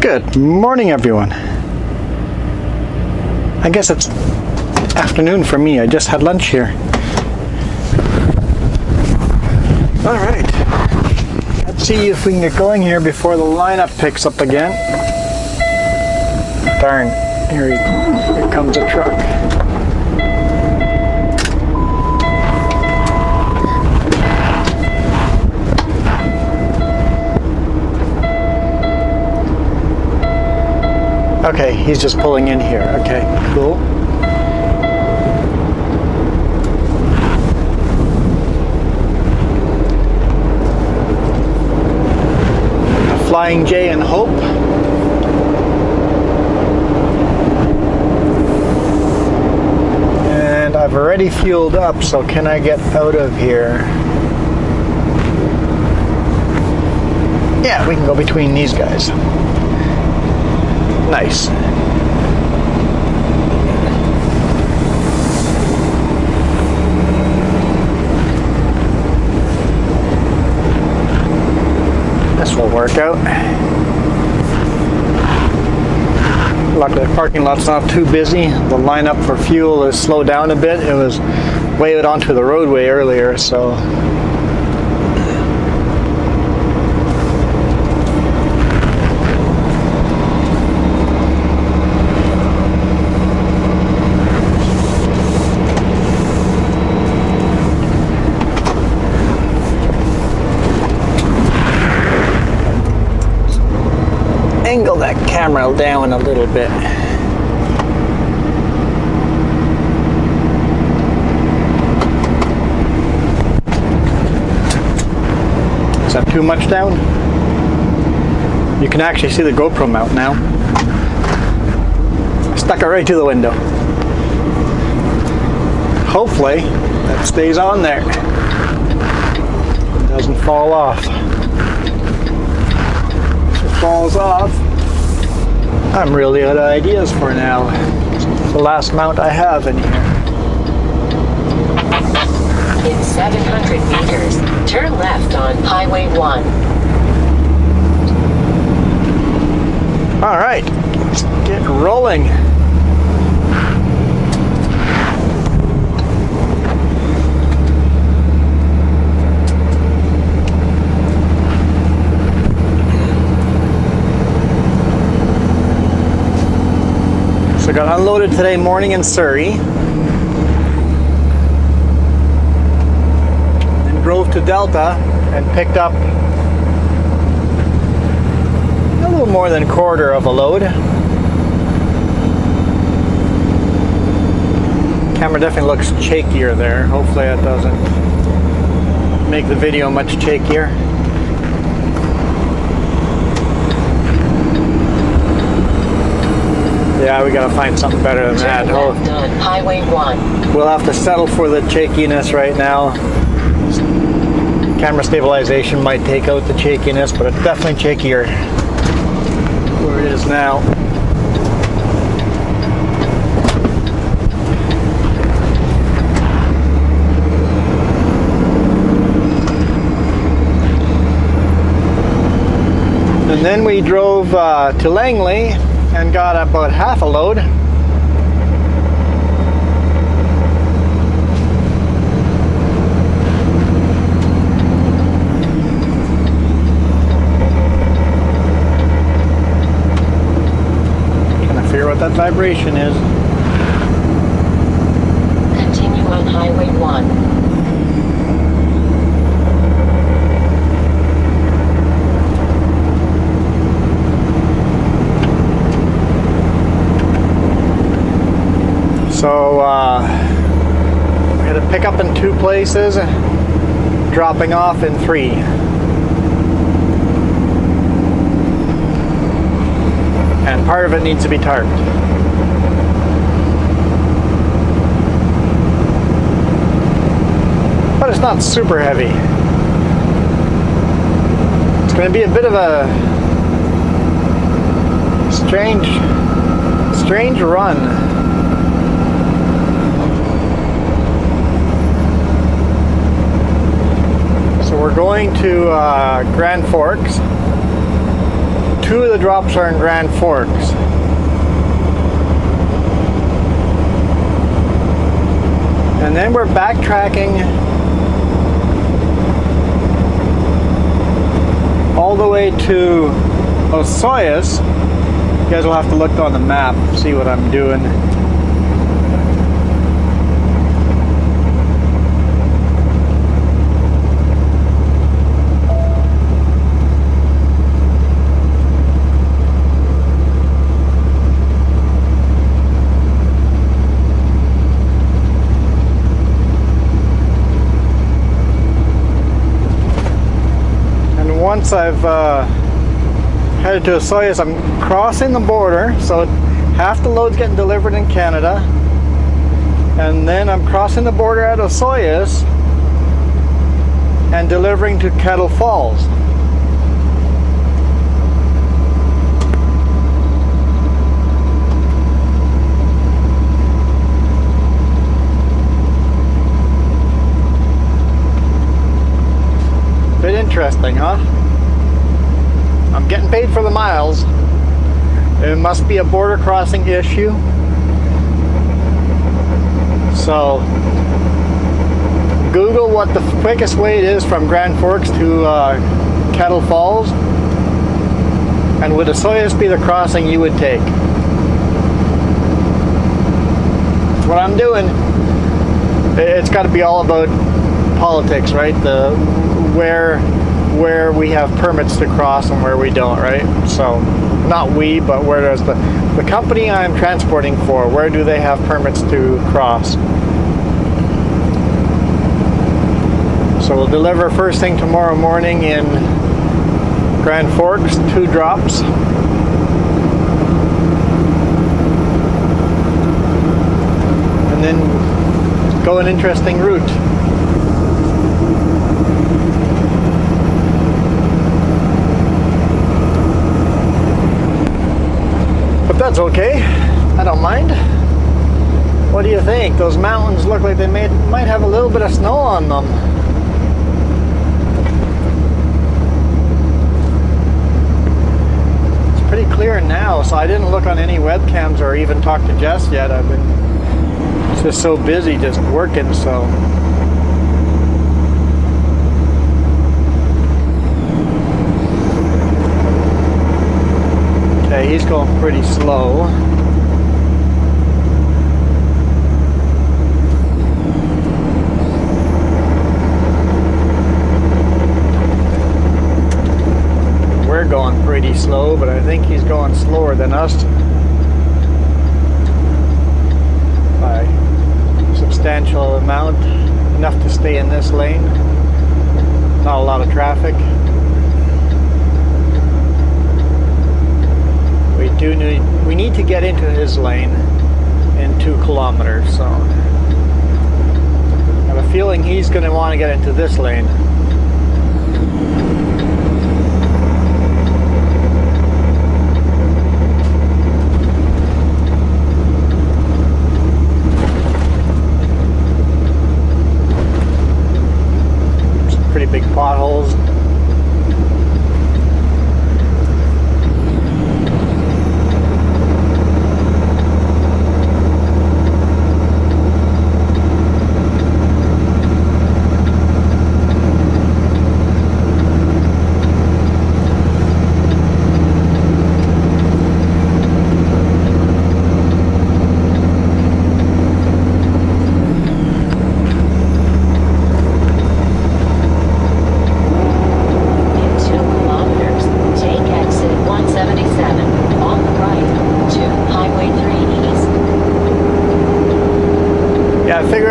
Good morning, everyone. I guess it's afternoon for me. I just had lunch here. All right. Let's see if we can get going here before the lineup picks up again. Darn, here comes a truck. Okay, he's just pulling in here. Okay, cool. A Flying J and Hope. And I've already fueled up, so can I get out of here? Yeah, we can go between these guys. Nice. This will work out. Luckily the parking lot's not too busy. The lineup for fuel is slowed down a bit. It was way out onto the roadway earlier, so angle that camera down a little bit. Is that too much down? You can actually see the GoPro mount now. Stuck it right to the window. Hopefully that stays on there. It doesn't fall off. Falls off, I'm really out of ideas for now. It's the last mount I have in here. In 700 meters, turn left on Highway 1. All right, let's get rolling. So I got unloaded today morning in Surrey. Then drove to Delta and picked up a little more than a quarter of a load. Camera definitely looks chakier there. Hopefully that doesn't make the video much chakier. Yeah, we gotta find something better than that. Left on Highway 1. We'll have to settle for the shakiness right now. Camera stabilization might take out the shakiness, but it's definitely shakier where it is now. And then we drove to Langley and got about half a load. Trying to figure what that vibration is. Continue on Highway 1. So we had to pick up in 2 places, dropping off in 3. And part of it needs to be tarped. But it's not super heavy. It's going to be a bit of a strange run. So we're going to Grand Forks, 2 of the drops are in Grand Forks. And then we're backtracking all the way to Osoyoos. You guys will have to look on the map, see what I'm doing. Once I've headed to Osoyoos, I'm crossing the border, so half the load's getting delivered in Canada, and then I'm crossing the border at Osoyoos and delivering to Kettle Falls. Bit interesting, huh? I'm getting paid for the miles. It must be a border crossing issue. So Google what the quickest way it is from Grand Forks to Kettle Falls, and would Osoyoos be the crossing you would take? That's what I'm doing. It's got to be all about politics, right? Where we have permits to cross and where we don't, right? So, not we, but where does the company I'm transporting for, where do they have permits to cross? So we'll deliver first thing tomorrow morning in Grand Forks, 2 drops. And then go an interesting route. That's okay. I don't mind. What do you think? Those mountains look like they might have a little bit of snow on them. It's pretty clear now, so I didn't look on any webcams or even talk to Jess yet. I've been just so busy just working, so. Okay, he's going pretty slow. We're going pretty slow, but I think he's going slower than us by a substantial amount, enough to stay in this lane. Not a lot of traffic. We need to get into his lane in 2 kilometers, so I have a feeling he's going to want to get into this lane. Some pretty big potholes.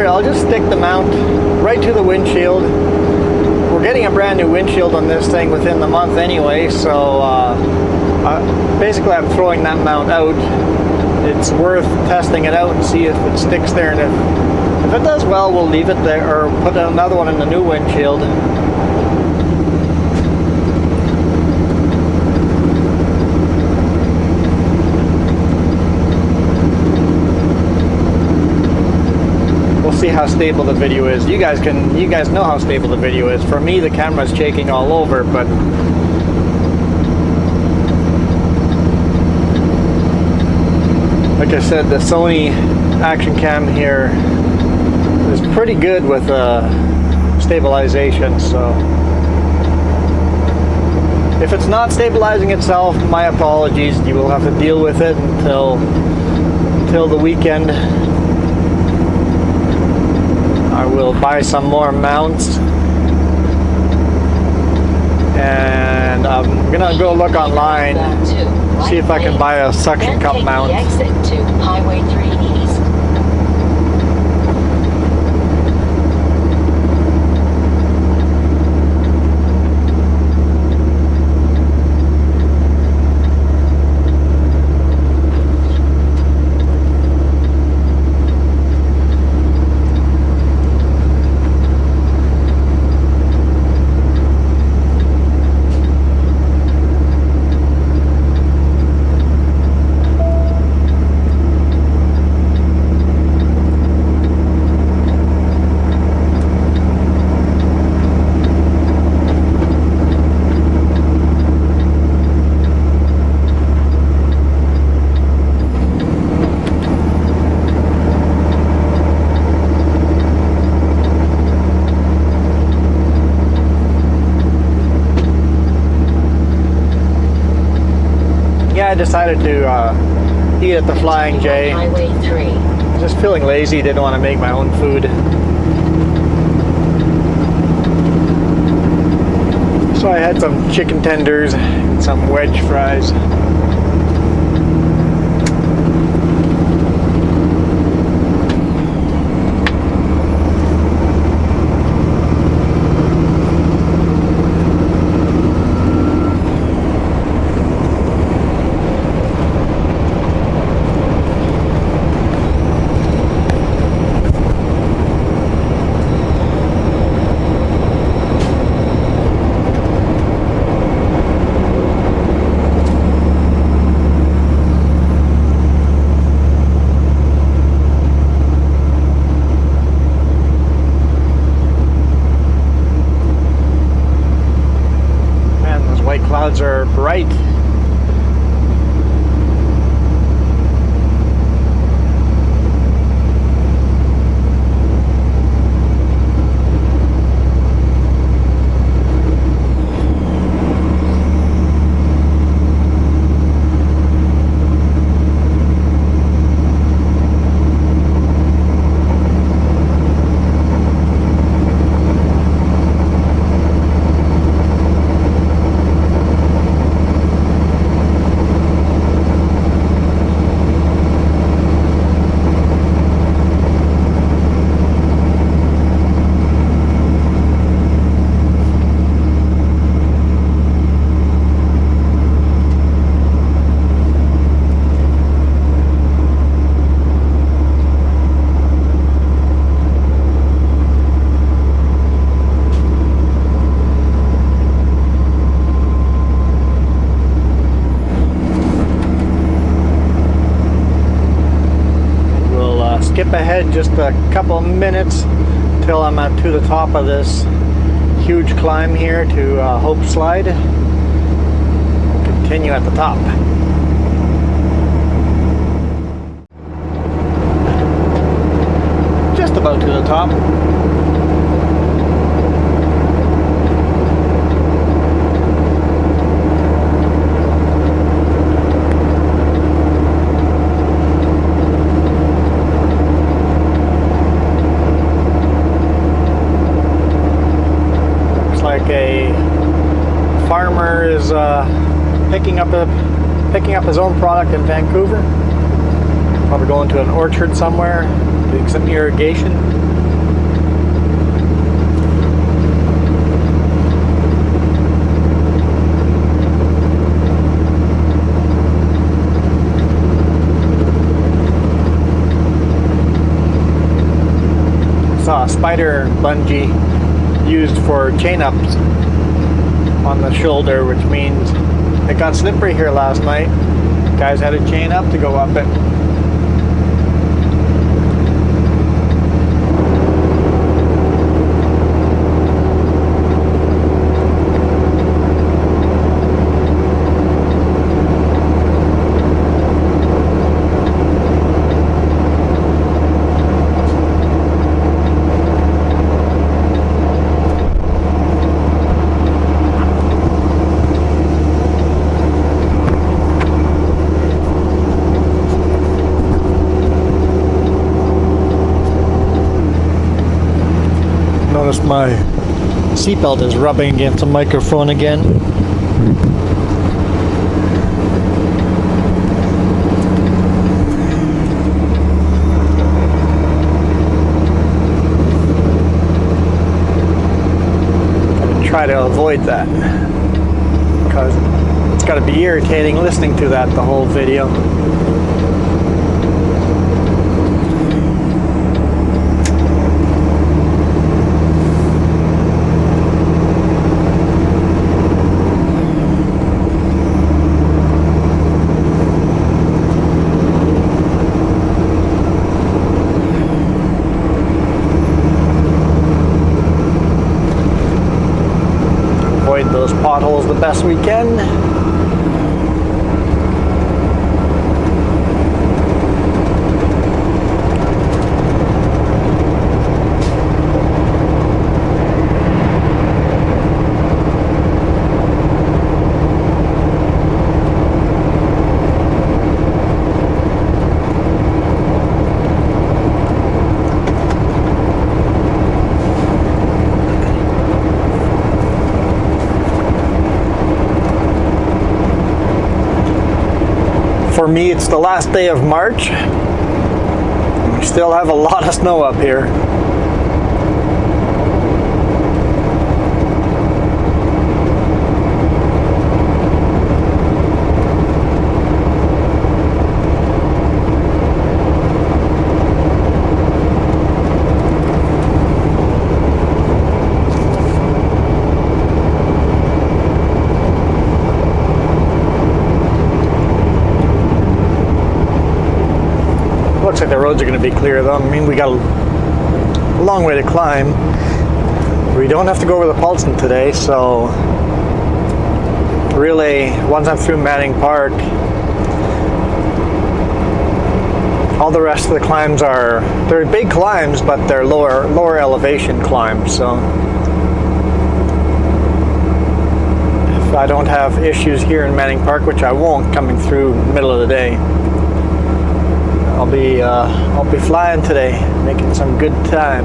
I'll just stick the mount right to the windshield. We're getting a brand new windshield on this thing within the month anyway, so basically I'm throwing that mount out. It's worth testing it out and see if it sticks there, and if it does well, we'll leave it there or put another one in the new windshield. See how stable the video is. You guys know how stable the video is. For me, the camera's shaking all over, but Like I said, the Sony Action Cam here is pretty good with stabilization, so if it's not stabilizing itself, my apologies. You will have to deal with it until the weekend. I will buy some more mounts, and I'm gonna go look online, see if I can buy a suction cup mount. Exit to Highway 3 East. I decided to eat at the Flying J. Highway 3. Just feeling lazy, didn't want to make my own food. So I had some chicken tenders and some wedge fries. Clouds are bright. Skip ahead just a couple minutes till I'm to the top of this huge climb here to Hope Slide. Continue at the top. Just about to the top. A farmer is picking up his own product in Vancouver. Probably going to an orchard somewhere, doing some irrigation. Saw a spider bungee used for chain ups on the shoulder, which means it got slippery here last night. Guys had a chain up to go up it. My seatbelt is rubbing against the microphone again. Try to avoid that because it's got to be irritating listening to that the whole video. Avoid those potholes the best we can. For me, it's the last day of March. We still have a lot of snow up here. Looks like the roads are going to be clear though. I mean, we got a long way to climb. We don't have to go over the Paulson today, so really, once I'm through Manning Park, all the rest of the climbs they're big climbs, but they're lower elevation climbs. So if I don't have issues here in Manning Park, which I won't coming through middle of the day, I'll be flying today, making some good time.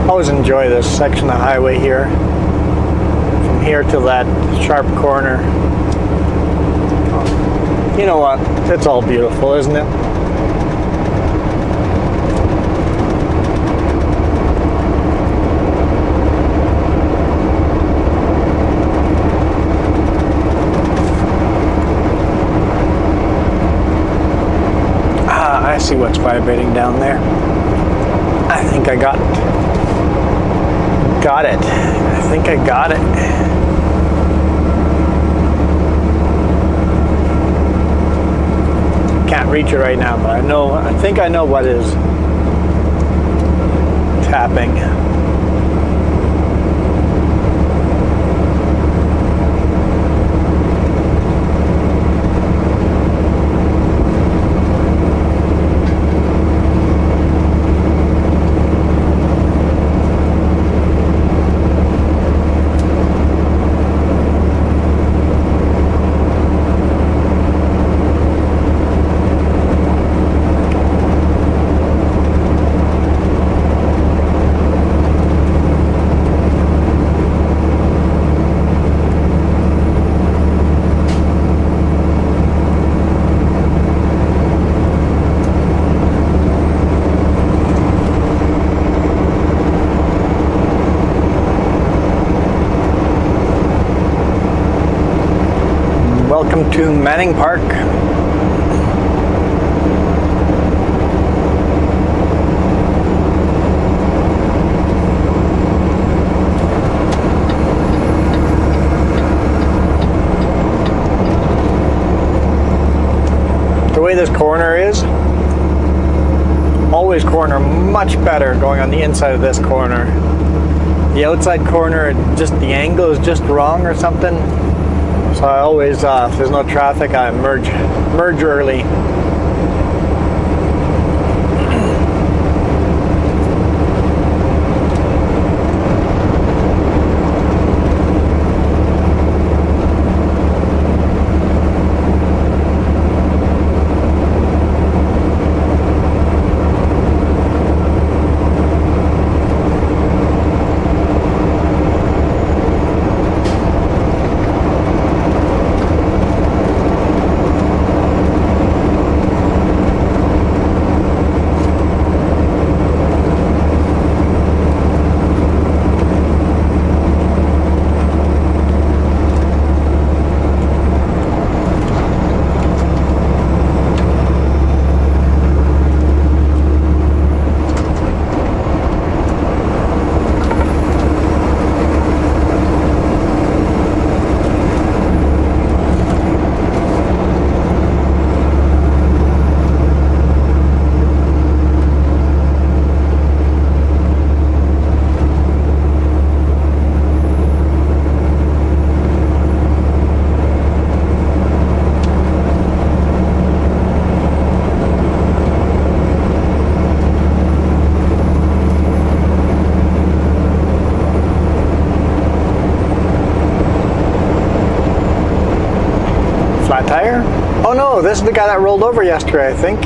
Always enjoy this section of highway here, from here to that sharp corner. You know what? It's all beautiful, isn't it? I see what's vibrating down there. I think I got it. I think I got it. Can't reach it right now, but I think I know what is tapping. Welcome to Manning Park. way this corner is, always corner much better going on the inside of this corner. The outside corner, just the angle is just wrong or something. So I always, if there's no traffic, I merge early. Flat tire? Oh no, this is the guy that rolled over yesterday, I think.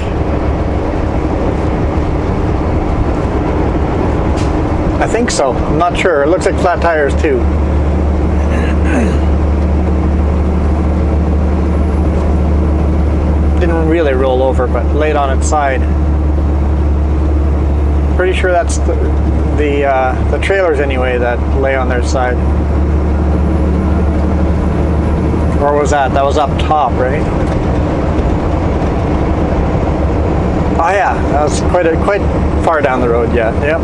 I think so. I'm not sure. It looks like flat tires too. Didn't really roll over, but laid on its side. Pretty sure that's the trailers anyway that lay on their side. Or was that? That was up top, right? Oh yeah, that was quite far down the road. Yeah, yep.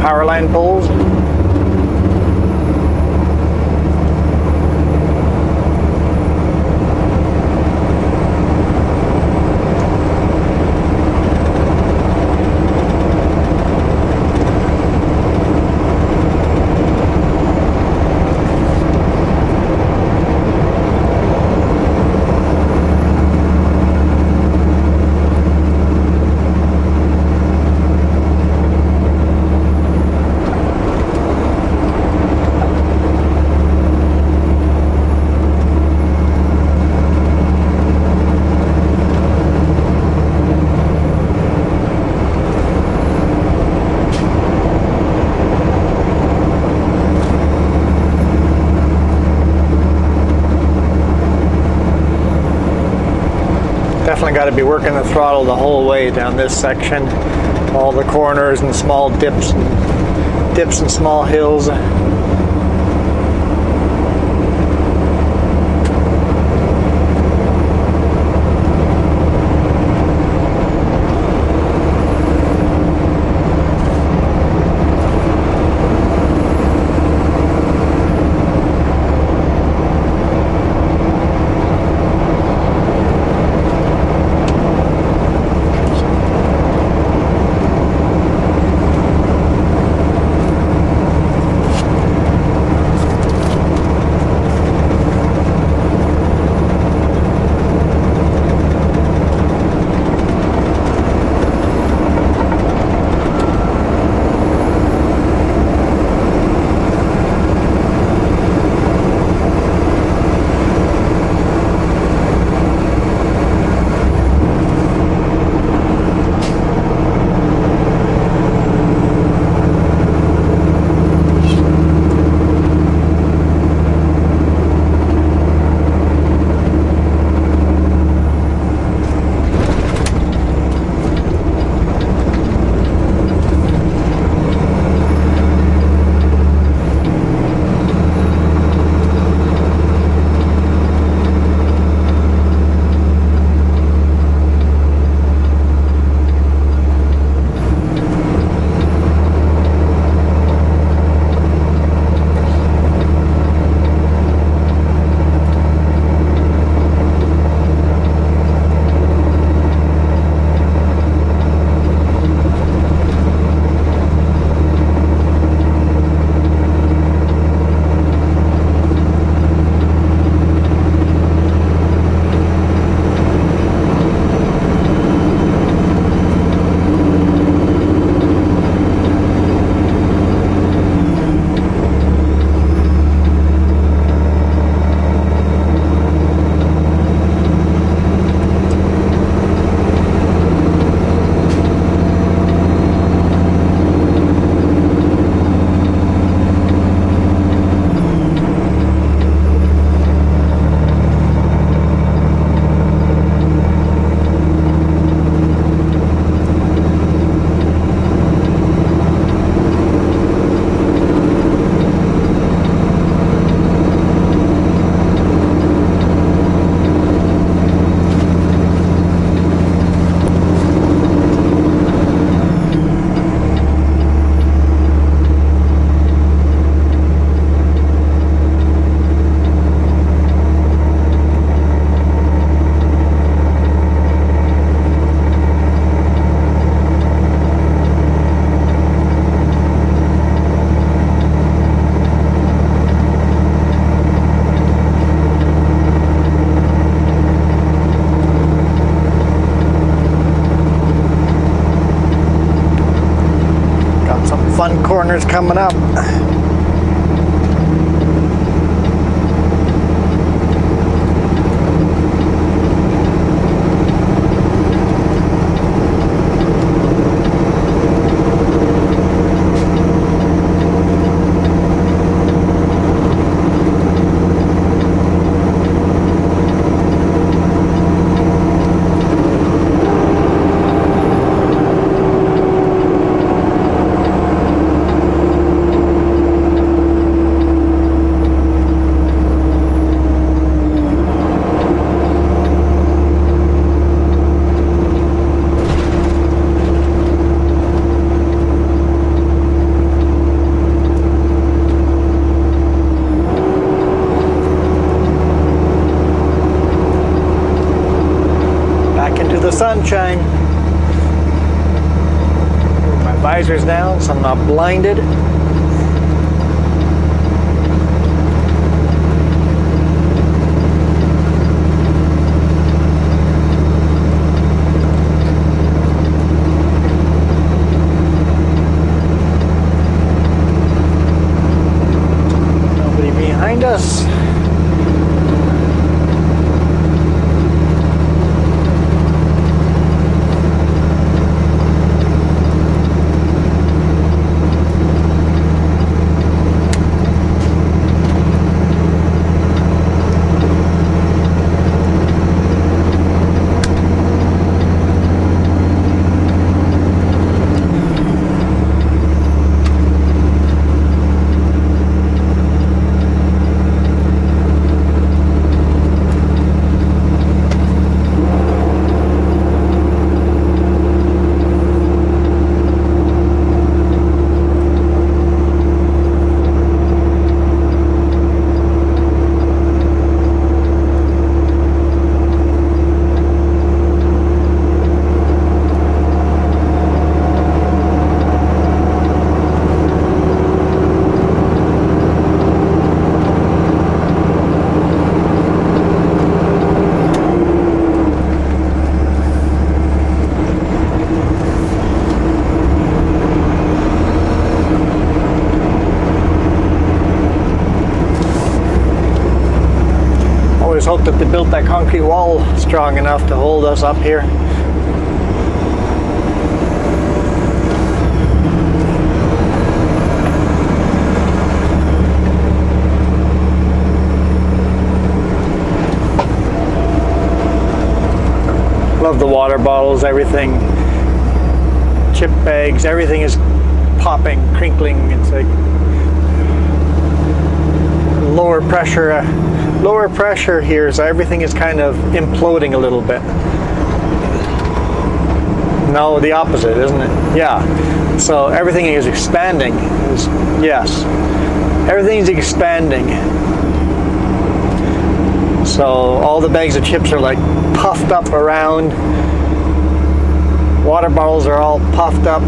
Power line poles. Definitely got to be working the throttle the whole way down this section. All the corners and small dips and small hills. corner's coming up. Sunshine. My visor's down so I'm not blinded. Nobody behind us. Hope that they built that concrete wall strong enough to hold us up here. Love the water bottles, everything, chip bags, everything is popping, crinkling. It's like lower pressure here, so everything is kind of imploding a little bit. No, the opposite, isn't it? Yeah. So everything is expanding. Yes. Everything's expanding. So all the bags of chips are like puffed up around. Water bottles are all puffed up.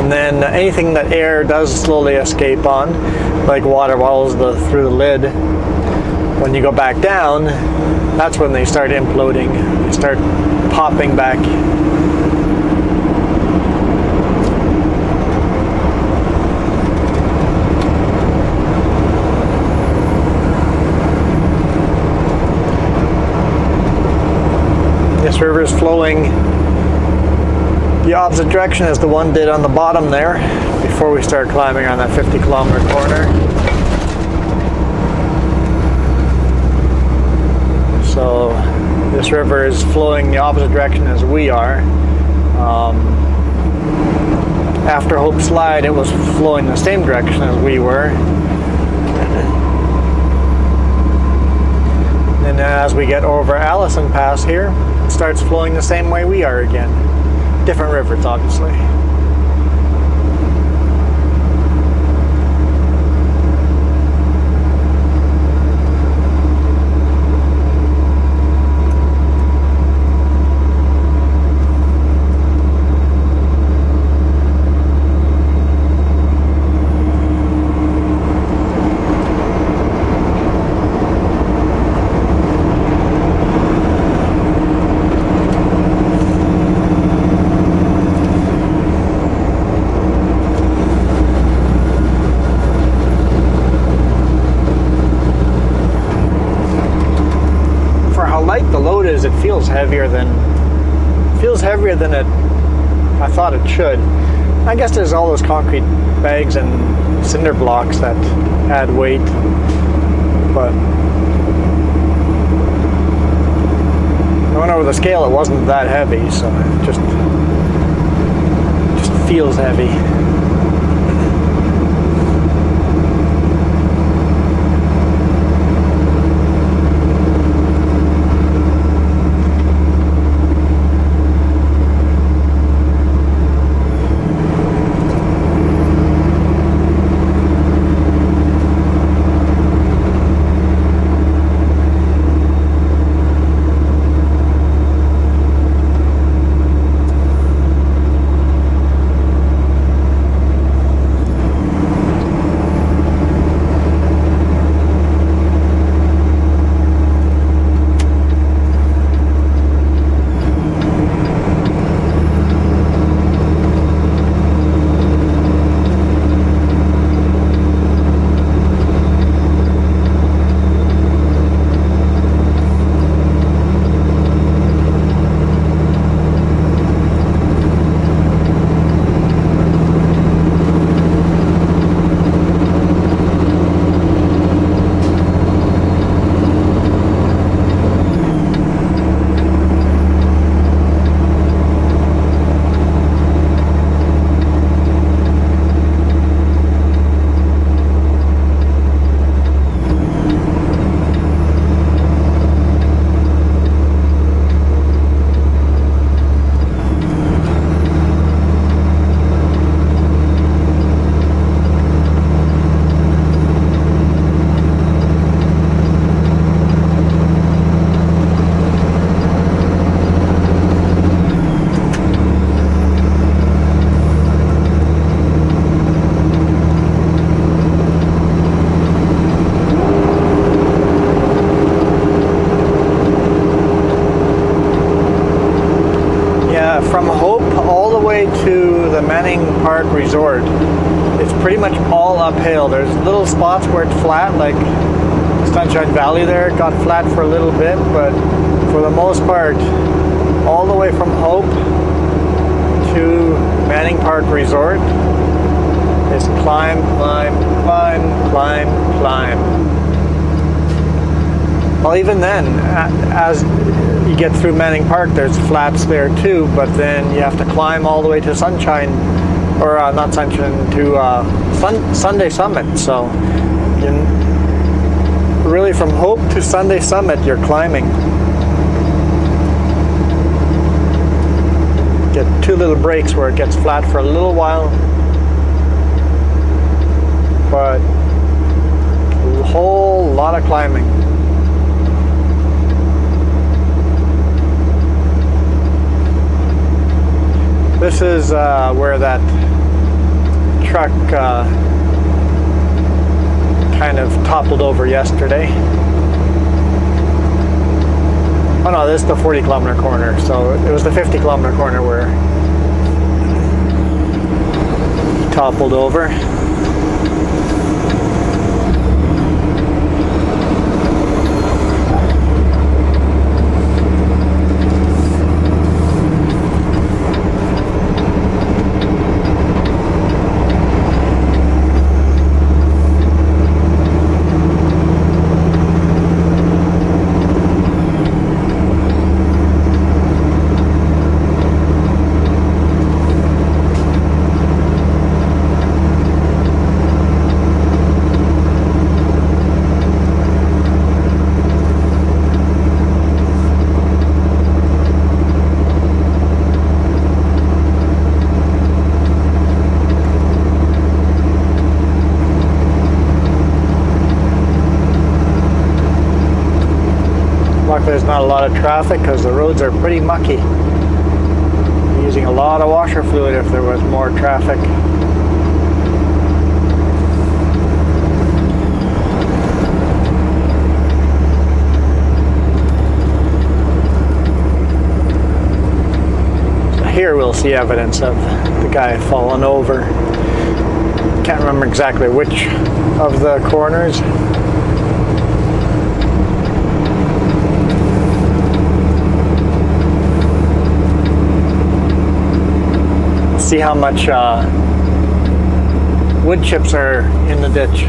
And then anything that air does slowly escape on, like water bottles through the lid, when you go back down, that's when they start imploding. They start popping back. This river is flowing the opposite direction as the one did on the bottom there before we start climbing on that 50-kilometer corner. So this river is flowing the opposite direction as we are. After Hope Slide, it was flowing the same direction as we were. And as we get over Allison Pass here, it starts flowing the same way we are again. Different rivers, obviously. feels heavier than I thought it should. I guess there's all those concrete bags and cinder blocks that add weight, but I went over the scale, it wasn't that heavy, so it just feels heavy. From Hope all the way to the Manning Park Resort, it's pretty much all uphill. There's little spots where it's flat, like Sunshine Valley there, it got flat for a little bit, but for the most part, all the way from Hope to Manning Park Resort is climb, climb, climb, climb, climb. Well, even then, as you get through Manning Park, there's flats there too, but then you have to climb all the way to Sunshine, or not Sunshine, to Sunday Summit. So, really from Hope to Sunday Summit, you're climbing. Get two little breaks where it gets flat for a little while, but a whole lot of climbing. This is where that truck kind of toppled over yesterday. Oh no, this is the 40 kilometer corner, so it was the 50 kilometer corner where he toppled over. There's not a lot of traffic because the roads are pretty mucky. Using a lot of washer fluid if there was more traffic. So here we'll see evidence of the guy falling over. Can't remember exactly which of the corners. see how much wood chips are in the ditch.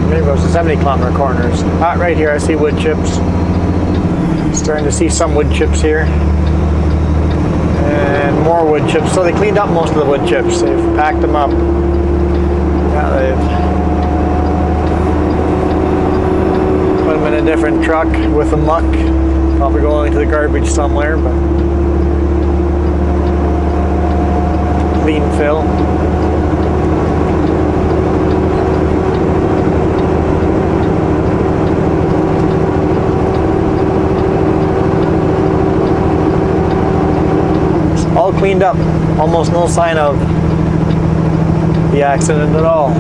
Maybe it was the 70-kilometer corners. Right here I see wood chips. Starting to see some wood chips here. And more wood chips. So they cleaned up most of the wood chips. They've packed them up. Yeah, they've put them in a different truck with the muck. Probably going to the garbage somewhere, but clean fill. All cleaned up, almost no sign of the accident at all.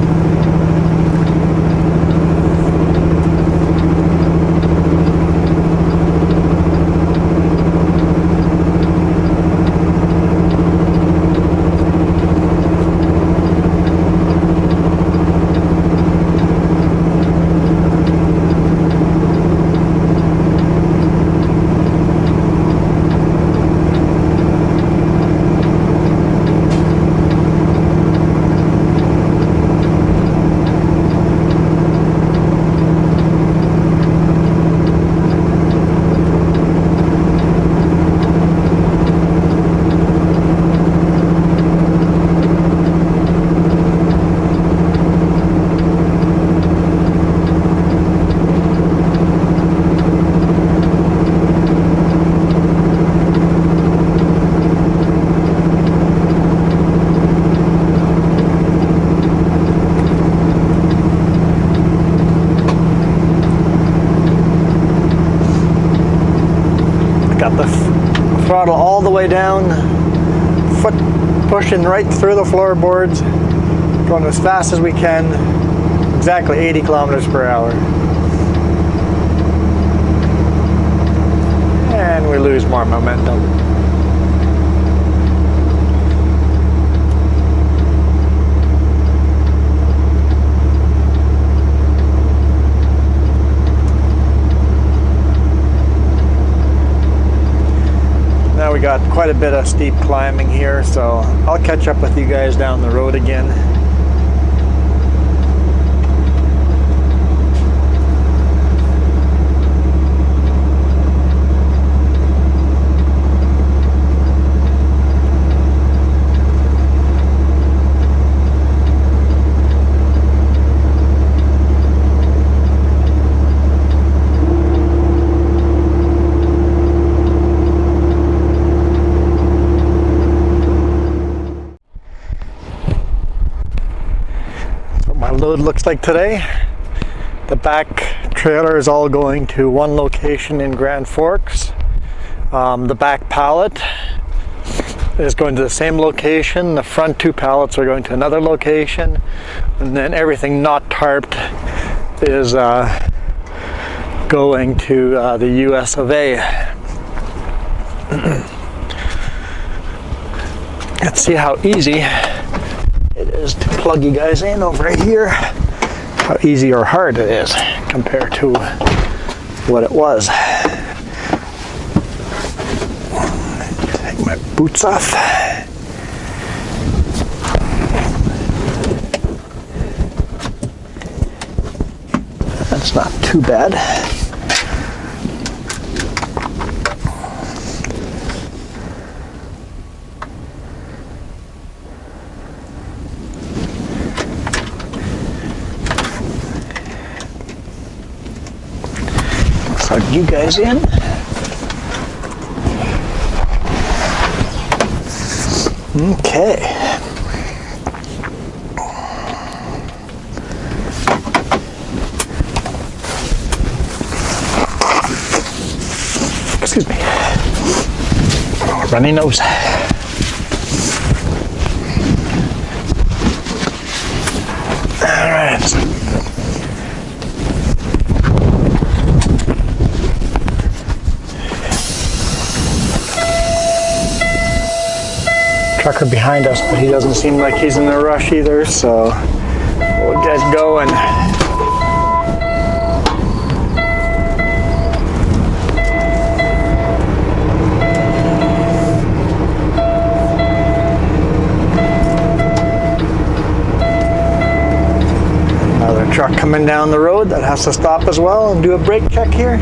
Got the throttle all the way down, foot pushing right through the floorboards, going as fast as we can, exactly 80 kilometers per hour. And we lose more momentum. Now we got quite a bit of steep climbing here, so I'll catch up with you guys down the road again. Load looks like today. The back trailer is all going to one location in Grand Forks. The back pallet is going to the same location. The front two pallets are going to another location, and then everything not tarped is going to the US of A. Let's see how easy it is to plug you guys in over here, how easy or hard it is compared to what it was. Take my boots off. That's not too bad. Plug you guys in. Okay. Excuse me. Oh, runny nose. All right. trucker behind us, but he doesn't seem like he's in a rush either, so we'll get going. Another truck coming down the road that has to stop as well and do a brake check here.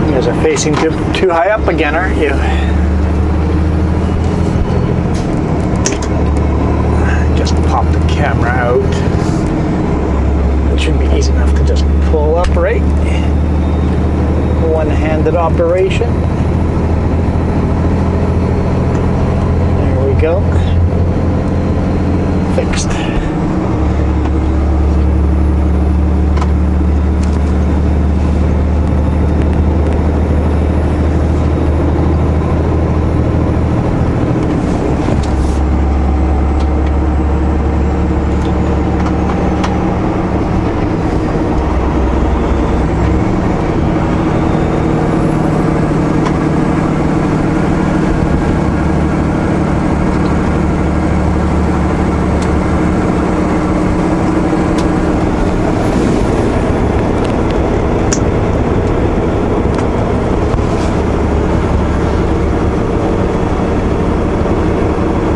You guys are facing too high up again, aren't you? Just pop the camera out. It should be easy enough to just pull up, right? One-handed operation. There we go. Fixed.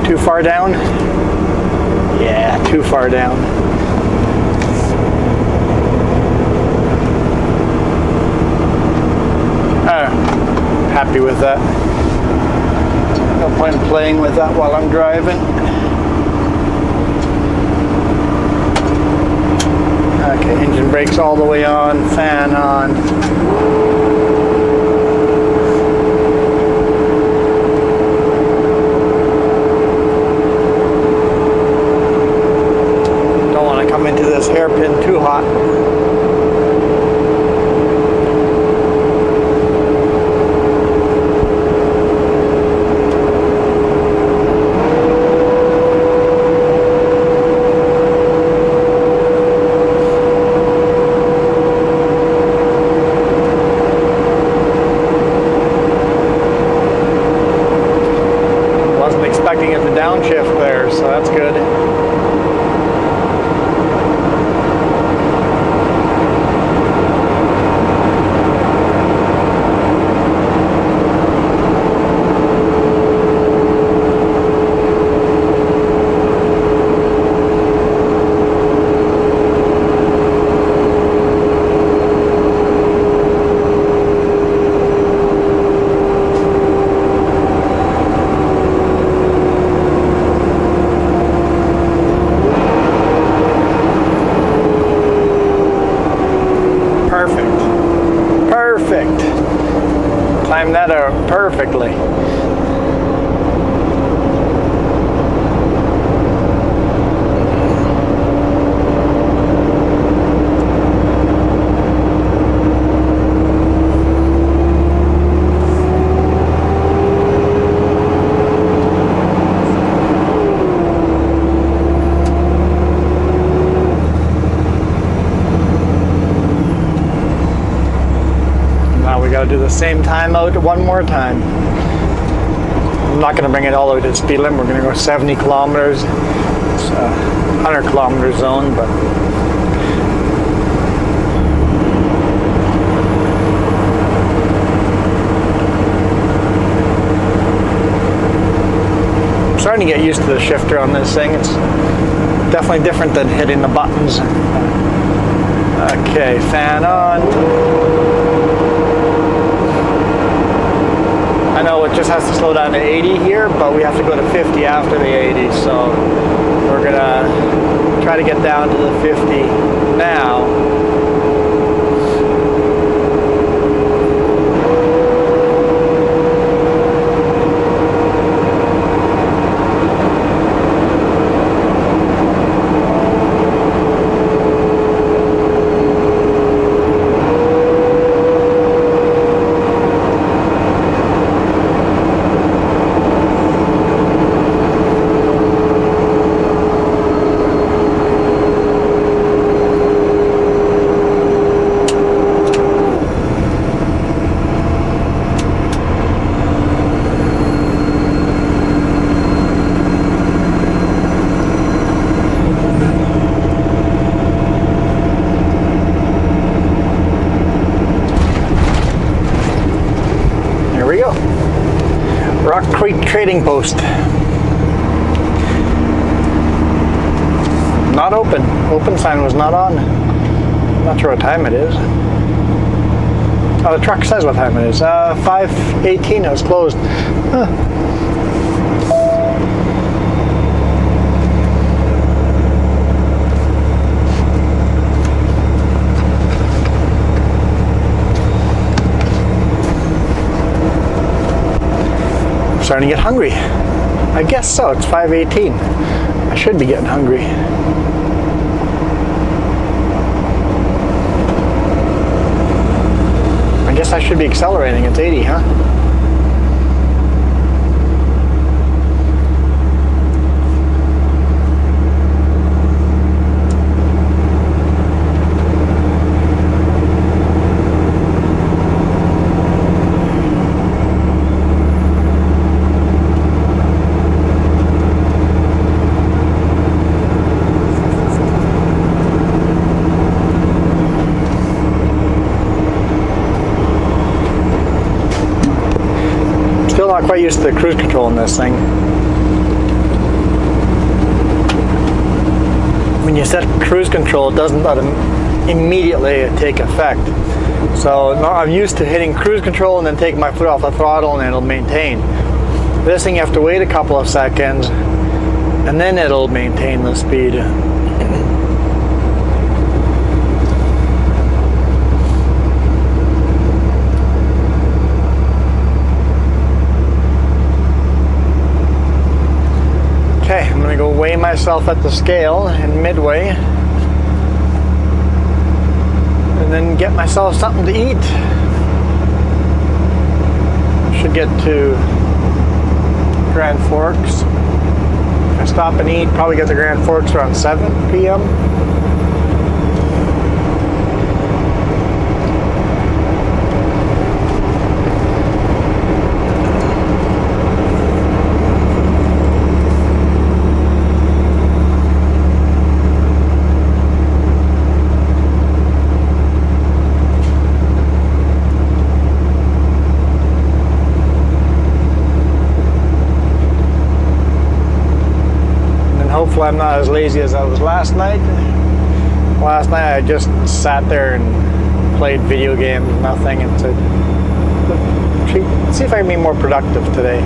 Too far down? Yeah, too far down. Happy with that. No point in playing with that while I'm driving. Okay, engine brakes all the way on, fan on. Into this hairpin too hot. Wasn't expecting it to downshift there, so that's good. Perfect. Timed that out perfectly. Gotta do the same time out one more time. I'm not gonna bring it all the way to the speed limit. We're gonna go 70 kilometers. It's a 100 kilometer zone, but I'm starting to get used to the shifter on this thing. It's definitely different than hitting the buttons. Okay, fan on. I know it just has to slow down to 80 here, but we have to go to 50 after the 80, so we're gonna try to get down to the 50 now. freight trading post. Not open. Open sign was not on. Not sure what time it is. Oh, the truck says what time it is. 5:18. It was closed. Huh. I'm starting to get hungry. I guess so. It's 5:18. I should be getting hungry. I guess I should be accelerating. It's 80, huh? Not quite used to the cruise control in this thing. When you set cruise control, it doesn't immediately take effect. So I'm used to hitting cruise control and then taking my foot off the throttle and it'll maintain. This thing you have to wait a couple of seconds and then it'll maintain the speed. Okay, I'm going to go weigh myself at the scale in Midway and then get myself something to eat. Should get to Grand Forks. If I stop and eat, probably get to Grand Forks around 7 p.m. Hopefully I'm not as lazy as I was last night. Last night I just sat there and played video games, nothing, and said, see if I can be more productive today.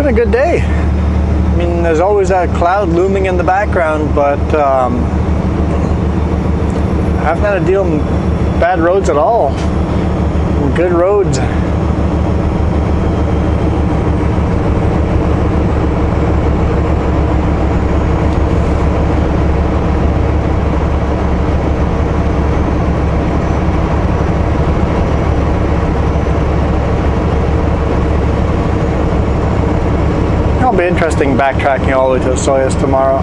A good day. I mean, there's always that cloud looming in the background, but I haven't had to deal with bad roads at all. Good roads. It'll be interesting backtracking all the way to Soyuz tomorrow.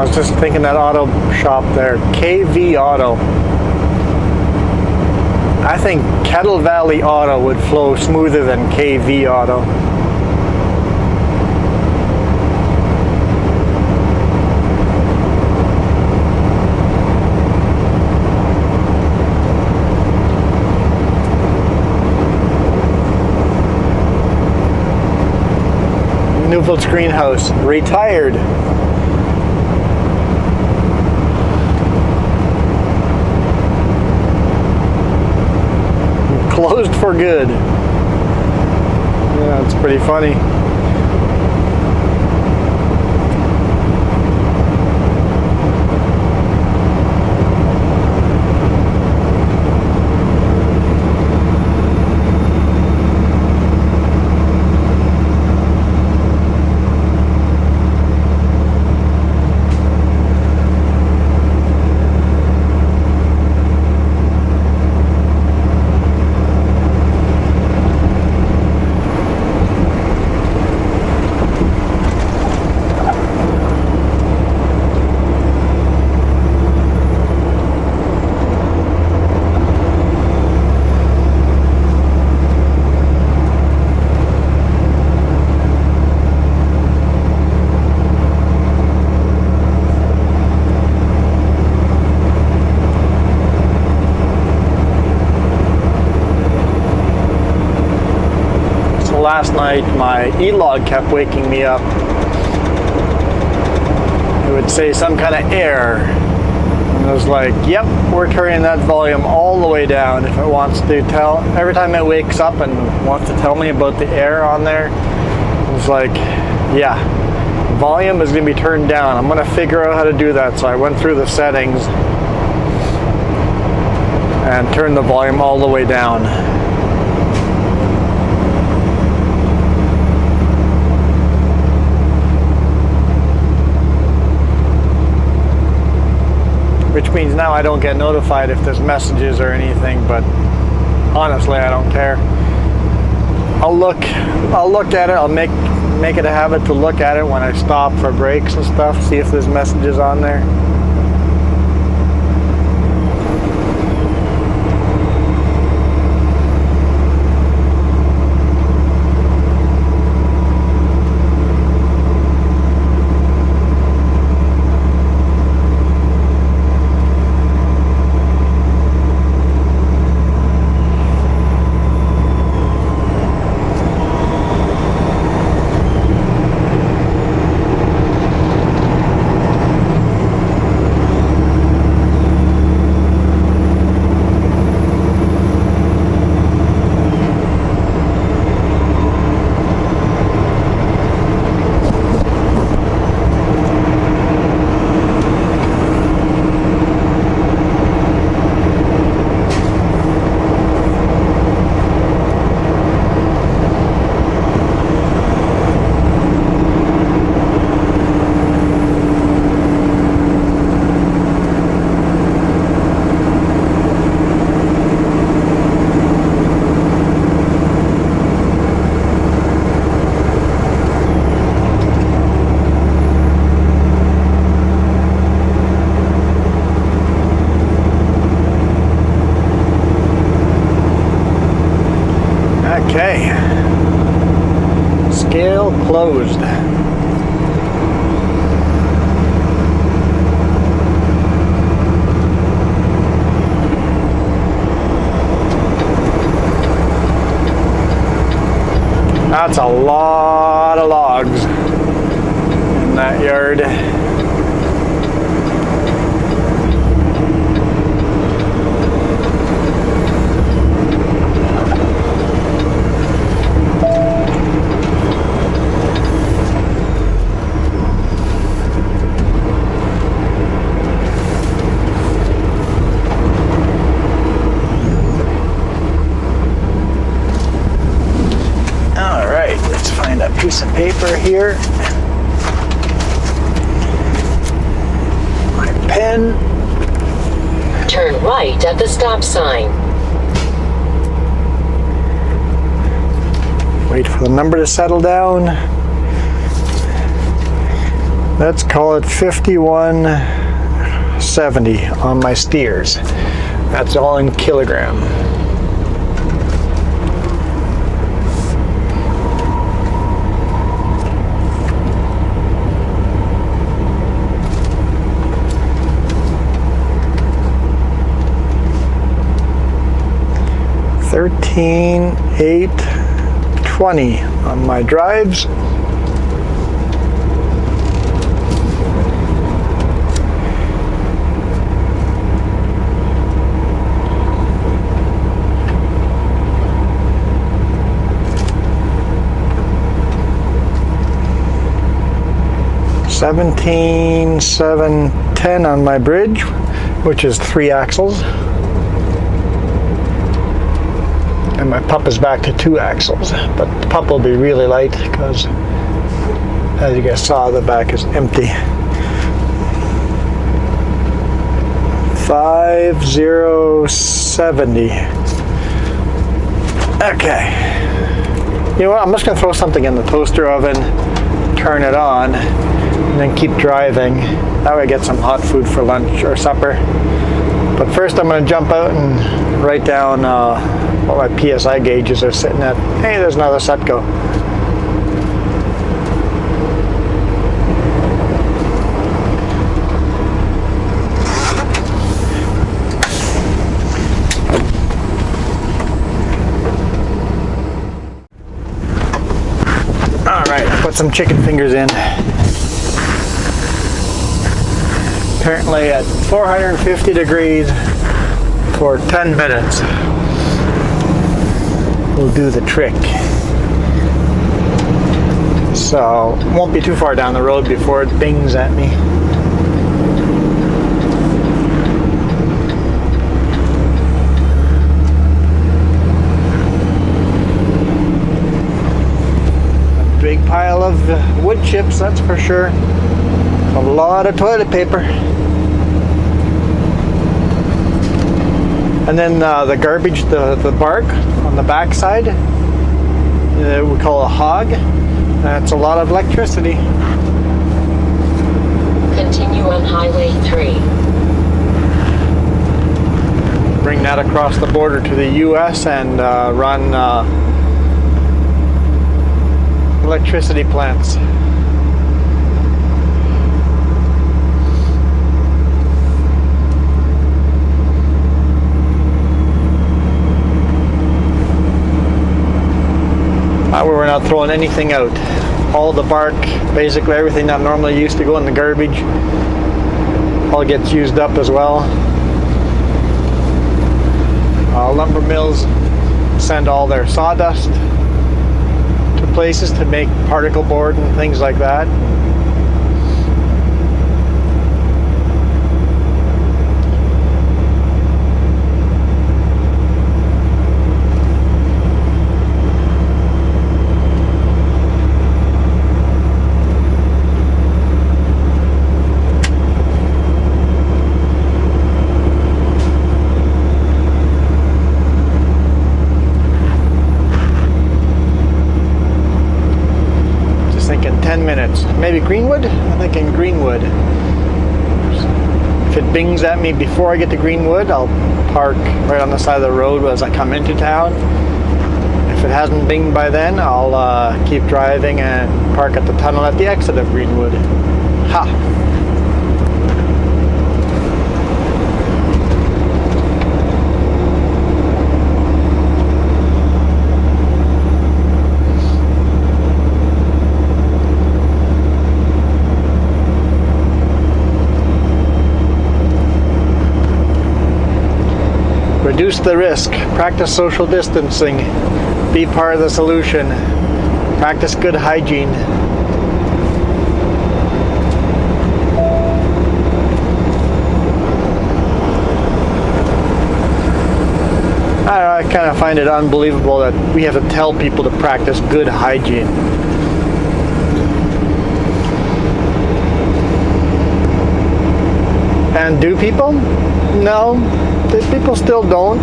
was just thinking that auto shop there, KV Auto. I think Kettle Valley Auto would flow smoother than KV Auto. Newfield's greenhouse, retired. Closed for good. Yeah, it's pretty funny. Last night my e-log kept waking me up. It would say some kind of error. And I was like, yep, we're turning that volume all the way down if it wants to tell. Every time it wakes up and wants to tell me about the error on there, it's like, yeah, volume is going to be turned down. I'm going to figure out how to do that. So I went through the settings and turned the volume all the way down. Which means now I don't get notified if there's messages or anything, but honestly I don't care. I'll look at it, I'll make it a habit to look at it when I stop for breaks and stuff, see if there's messages on there. Okay, scale closed. That's a lot of logs in that yard. Piece of paper here, my pen. Turn right at the stop sign. Wait for the number to settle down. Let's call it 5170 on my steers. That's all in kilogram. $13,820 on my drives. $17,710 on my bridge, which is 3 axles. And my pup is back to 2 axles, but the pup will be really light because, as you guys saw, the back is empty. 5070. Okay. You know what? I'm just going to throw something in the toaster oven, turn it on, and then keep driving. That way I get some hot food for lunch or supper. But first I'm going to jump out and write down what my PSI gauges are sitting at. Hey, there's another Setco. Alright, I put some chicken fingers in. Apparently at 450 degrees for 10 minutes will do the trick. So won't be too far down the road before it bings at me. A big pile of wood chips, that's for sure. A lot of toilet paper. And then the garbage, the bark on the back side, we call a hog. That's a lot of electricity. Continue on Highway 3. Bring that across the border to the US and run electricity plants. We're not throwing anything out. All the bark, basically everything that normally used to go in the garbage, all gets used up as well. Lumber mills send all their sawdust to places to make particle board and things like that. Maybe Greenwood? I'm thinking Greenwood. If it bings at me before I get to Greenwood, I'll park right on the side of the road as I come into town. If it hasn't binged by then, I'll keep driving and park at the tunnel at the exit of Greenwood. Ha! Reduce the risk, practice social distancing, be part of the solution, practice good hygiene. I kind of find it unbelievable that we have to tell people to practice good hygiene. And do people? No. People still don't.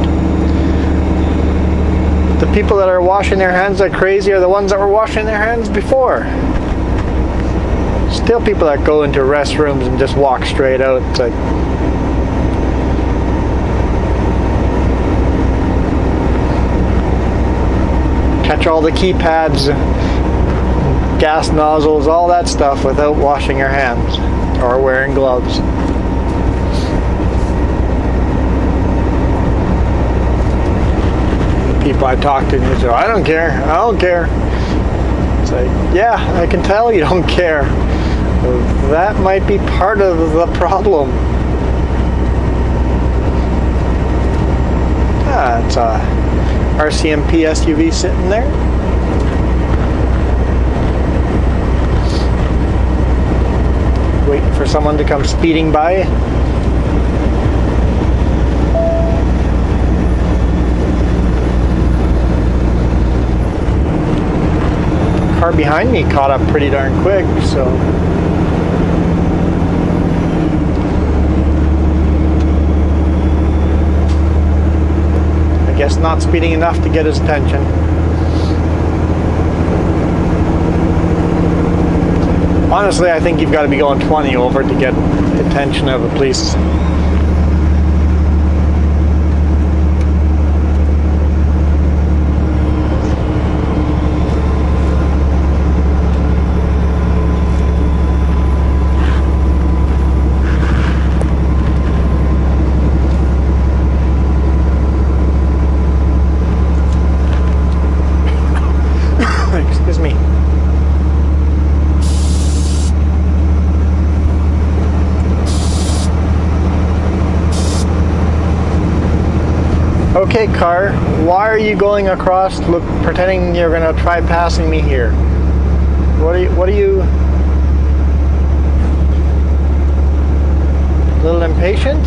The people that are washing their hands like crazy are the ones that were washing their hands before. Still people that go into restrooms and just walk straight out. It's like, catch all the keypads, gas nozzles, all that stuff without washing your hands or wearing gloves. People I talk to, they say, I don't care, I don't care. It's like, yeah, I can tell you don't care. That might be part of the problem. It's a RCMP SUV sitting there. Waiting for someone to come speeding by. Car behind me caught up pretty darn quick, so I guess not speeding enough to get his attention. Honestly, I think you've got to be going 20 over to get the attention of the police. Excuse me. Okay, car, why are you going across, pretending you're going to try passing me here? What are you? A little impatient?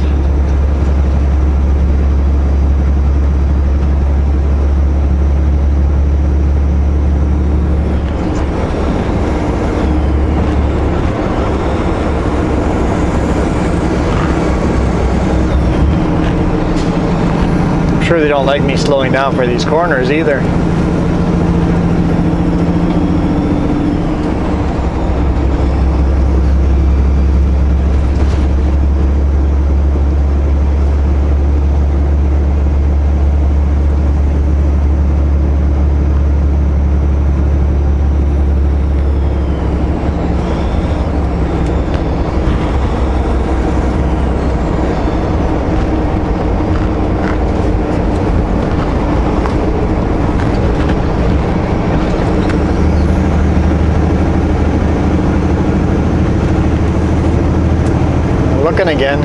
Sure, they don't like me slowing down for these corners either. Looking again.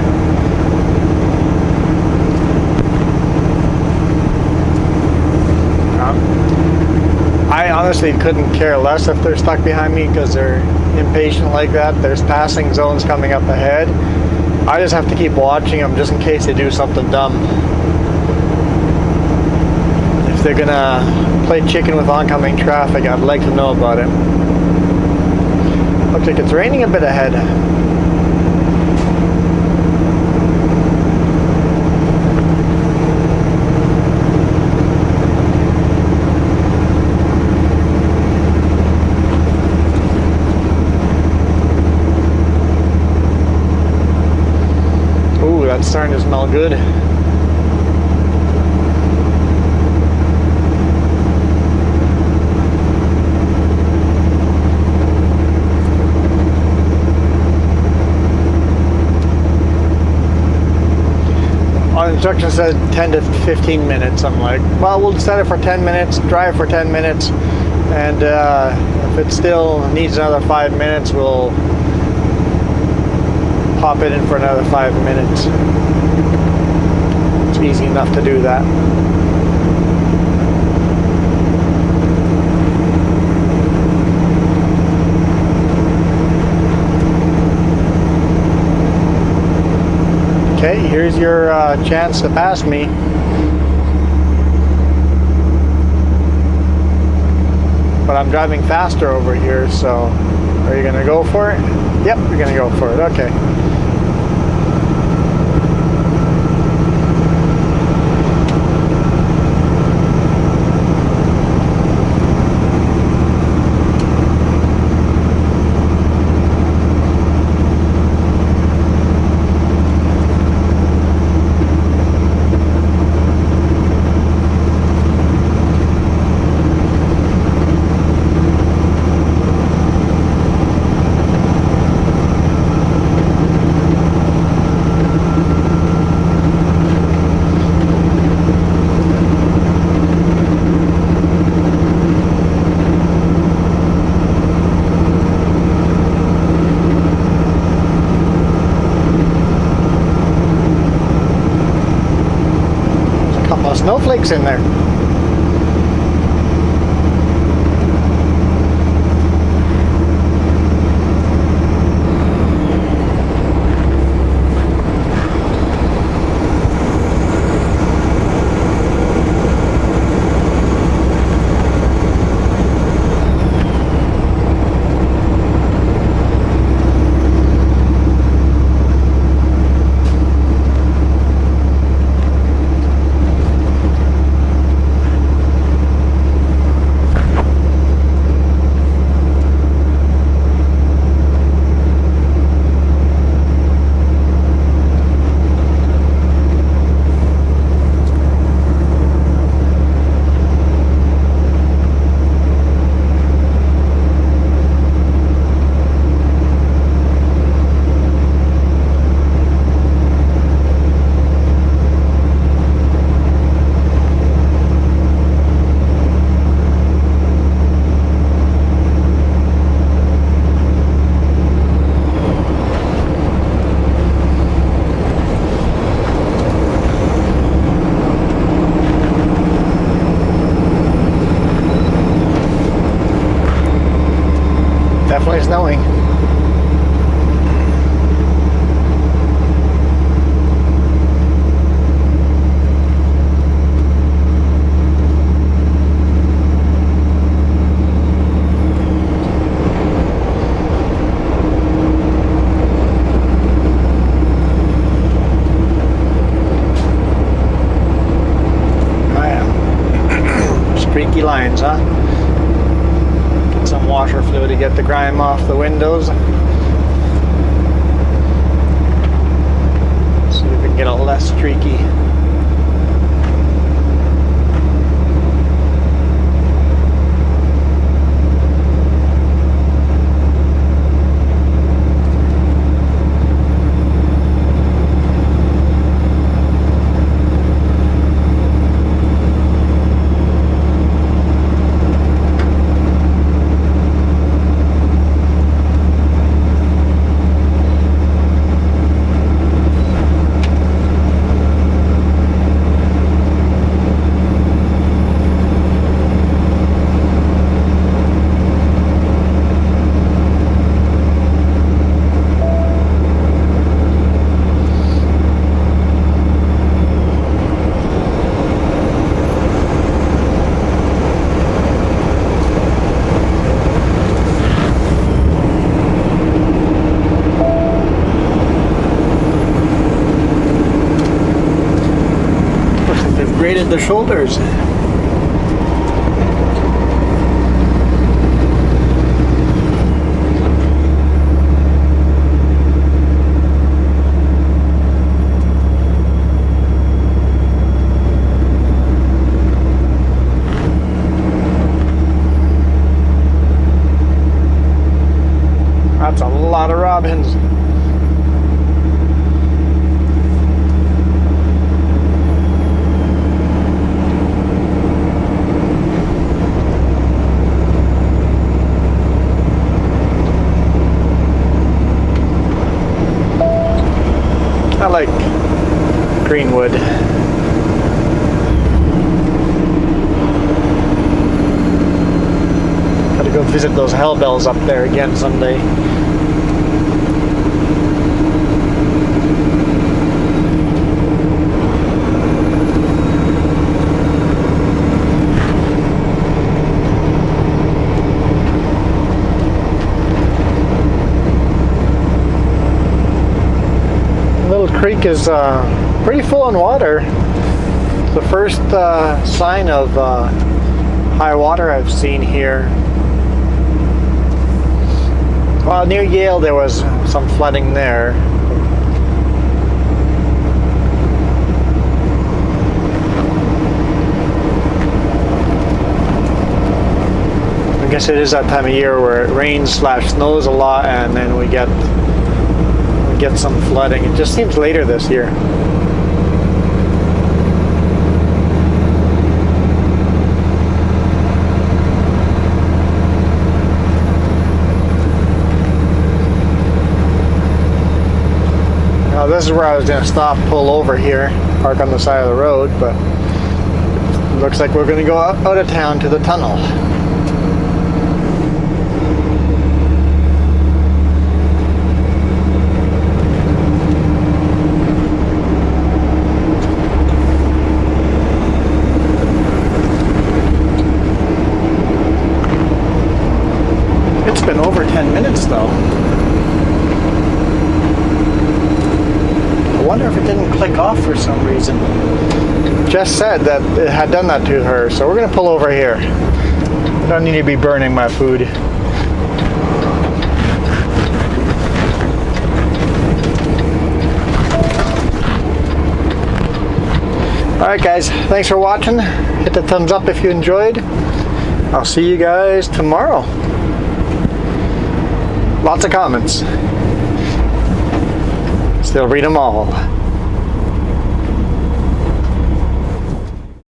I honestly couldn't care less if they're stuck behind me because they're impatient like that. There's passing zones coming up ahead. I just have to keep watching them just in case they do something dumb. If they're gonna play chicken with oncoming traffic, I'd like to know about it. Looks like it's raining a bit ahead. It's starting to smell good. On instructions said 10 to 15 minutes. I'm like, well, we'll set it for 10 minutes, drive for 10 minutes, and if it still needs another 5 minutes, we'll pop it in for another 5 minutes. It's easy enough to do that. Okay, here's your chance to pass me. But I'm driving faster over here, so are you gonna go for it? Yep, you're gonna go for it, okay. snowflakes in there. Definitely snowing. Oh yeah. Streaky lines, huh? Some washer fluid to get the grime off the windows. See if we can get it less streaky. Graded the shoulders. That's a lot of robins. I like greenwood. Gotta go visit those hell bells up there again someday. Creek is pretty full in water. It's the first sign of high water I've seen here. Well, near Yale there was some flooding there. I guess it is that time of year where it rains / snows a lot, and then we get some flooding. It just seems later this year. Now this is where I was going to stop, pull over here, park on the side of the road, but Looks like we're going to go out of town to the tunnel. It's been over 10 minutes though. I wonder if it didn't click off for some reason. Jess said that it had done that to her, so we're gonna pull over here. I don't need to be burning my food. Alright guys, thanks for watching. Hit the thumbs up if you enjoyed. I'll see you guys tomorrow. Lots of comments. Still read them all.